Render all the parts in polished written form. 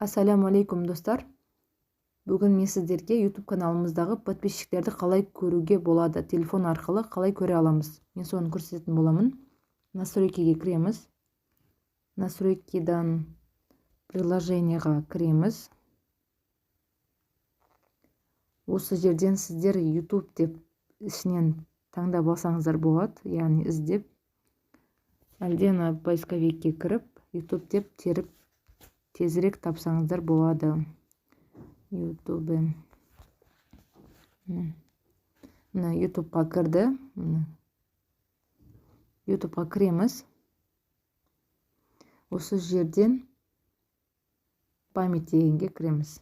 Ассаламу алейкум достар. Бүгін мен сіздерге YouTube каналымыздағы подписчиктерді қалай көруге болады, телефон арқылы қалай көре аламыз. Мен соны көрсететін боламын. Настройкиге кіреміз. Настройкидан приложениеға кіреміз. Осы жерден сіздер YouTube деп ішінен таңдап алсаңыздар болады, яғни іздеп. Әлде поисковикке кіріп, YouTube деп теріп тезірек тапсаңыздар болады. YouTube. Мына YouTube'ға кірді. YouTube'ға кіреміз. Осы жерден память дегенге кіреміз.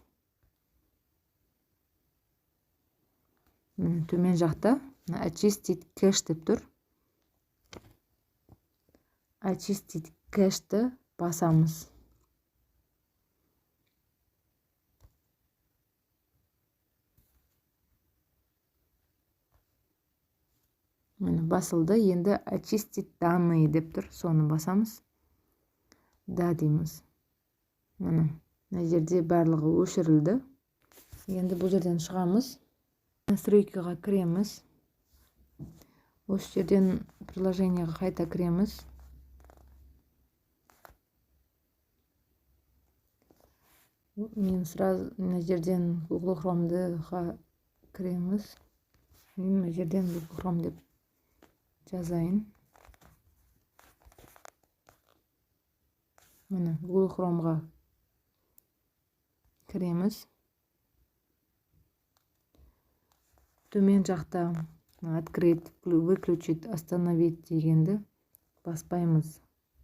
Төмен жақта очистить кэш деп тұр. Очистить кэшті басамыз. Басылды. Енді очистить данные деп тұр. Соны басамыз. Да дейміз. Мына жерде барлығы өшірілді. Енді бұл жерден шығамыз. Настройкаға кіреміз. Осы жерден приложениеға қайта кіреміз. Мен сразу мына жерден Google Chrome'ға кіреміз. Мен мына жерден Google Chrome деп жазайын. Міне Google Chrome'ға кіреміз. Төмен жақта открыть, выключить, остановить дегенді баспаймыз.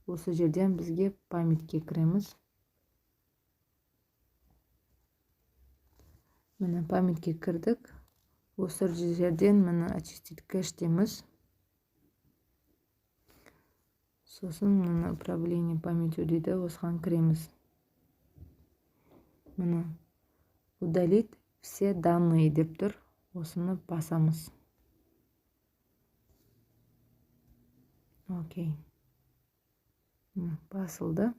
Осы жерден бізге памятке кіреміз. Міне памятке кірдік. Осы жерден міне очистить кэш дейміз. Сосын міне управление памятью дейді. Осыған кіреміз. Міне удалить все данные деп тұр. Осыны басамыз. Окей. Басылды.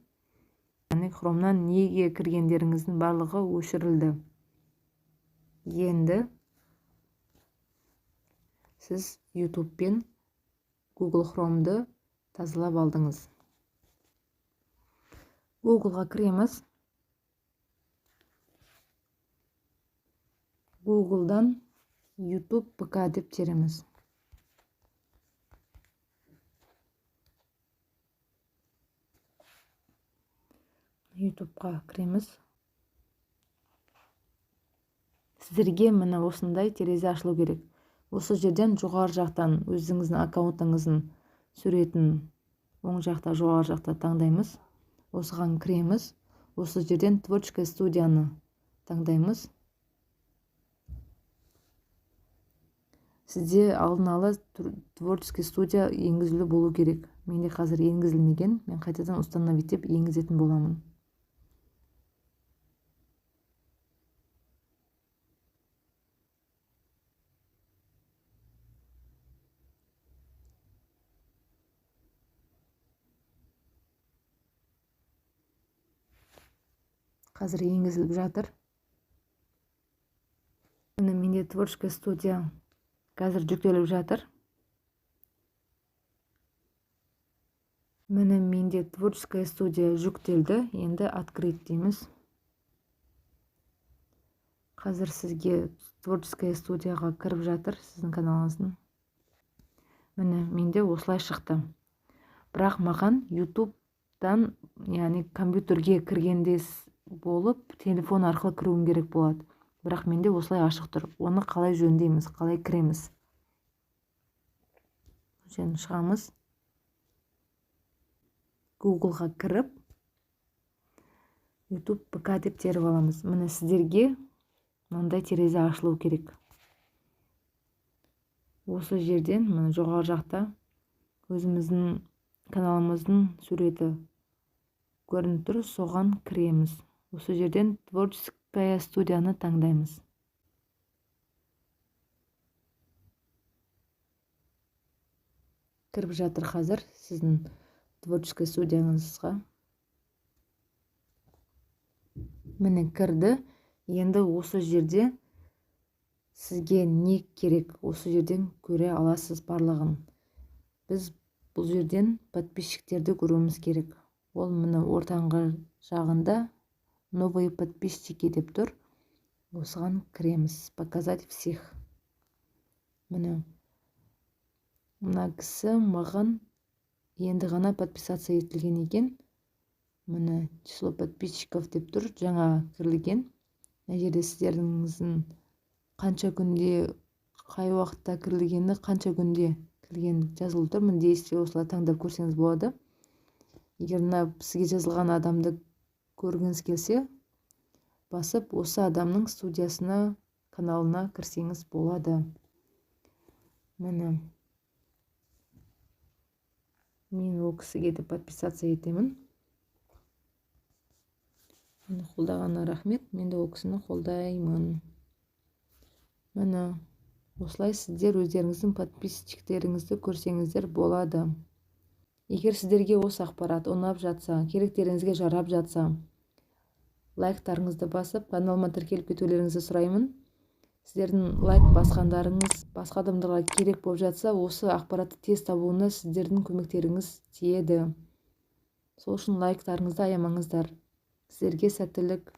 Яғни Chrome'нан неге кіргендеріңіздің барлығы өшірілді. Енді сіз YouTube пен Google Chrome'ды тазалап алдыңыз. Google'ға кіреміз. Google'дан YouTube ПК деп тереміз. YouTube'ға кіреміз. Сіздерге міне осындай терезе ашылу керек. Осы жерден жоғары жақтан өзіңіздің аккаунтыңыздың суретін оң жақта, жоғары жақта таңдаймыз. Осыған кіреміз. Осы жерден творческая студияны таңдаймыз. Сізде алдын ала творческий студия енгізілу болу керек. Менде қазір енгізілмеген. Мен қайтадан установить деп енгізетін боламын. Қазір енгізіліп жатыр. Менде творческая студия қазір жүктеліп жатыр. Міне менде творческая студия жүктелді. Енді открыть дейміз. Қазір сізге творческая студияға кіріп жатыр сіздің каналыңыздың. Міне менде осылай шықты. Бірақ маған YouTube'дан, яғни компьютерге кіргенде болып, телефон арқылы кіруім керек болады. Бірақ менде осылай ашық тұр. Оны қалай жөндейміз, қалай кіреміз? Және шығамыз. Google'ға кіріп, YouTube ПК деп теріп аламыз. Міне сіздерге мынандай терезе ашылу керек. Осы жерден міне жоғары жақта өзіміздің каналымыздың суреті көрініп тұр. Соған кіреміз. Осы жерден творческая студияны таңдаймыз. Кіріп жатыр қазір сіздің творческая студияңызға. міне кірді. Енді осы жерде сізге не керек, осы жерден көре аласыз барлығын. Біз бұл жерден подписчиктерді көруіміз керек. Ол міне ортаңғы жағында новые подписчики деп тұр. Осыған кіреміз. Показать всех. Міне мына кісі маған енді ғана подписаться етілген екен. Міне число подписчиков деп тұр, жаңа кірілген. Мына жерде сіздеріңіздің қанша күнде, қай уақытта кірілгені, қанша күнде кірілген жазылып тұр. Міне действие осылай таңдап көрсеңіз болады. Егер мына сізге жазылған адамды көргіңіз келсе, басып осы адамның студиясына, каналына кірсеңіз болады. Міне мен ол кісіге де подписаться етемін. Мені қолдағанына рахмет, мен де ол кісіні қолдаймын. Міне осылай сіздер өздеріңіздің подписчиктеріңізді көрсеңіздер болады. Егер сіздерге осы ақпарат ұнап жатса, керектеріңізге жарап жатса, лайктарыңызды басып, каналыма тіркеліп кетулеріңізді сұраймын. Сіздердің лайк басқандарыңыз басқа адамдарға керек болып жатса, осы ақпаратты тез табуына сіздердің көмектеріңіз тиеді. Сол үшін лайктарыңызды аямаңыздар. Сіздерге сәттілік.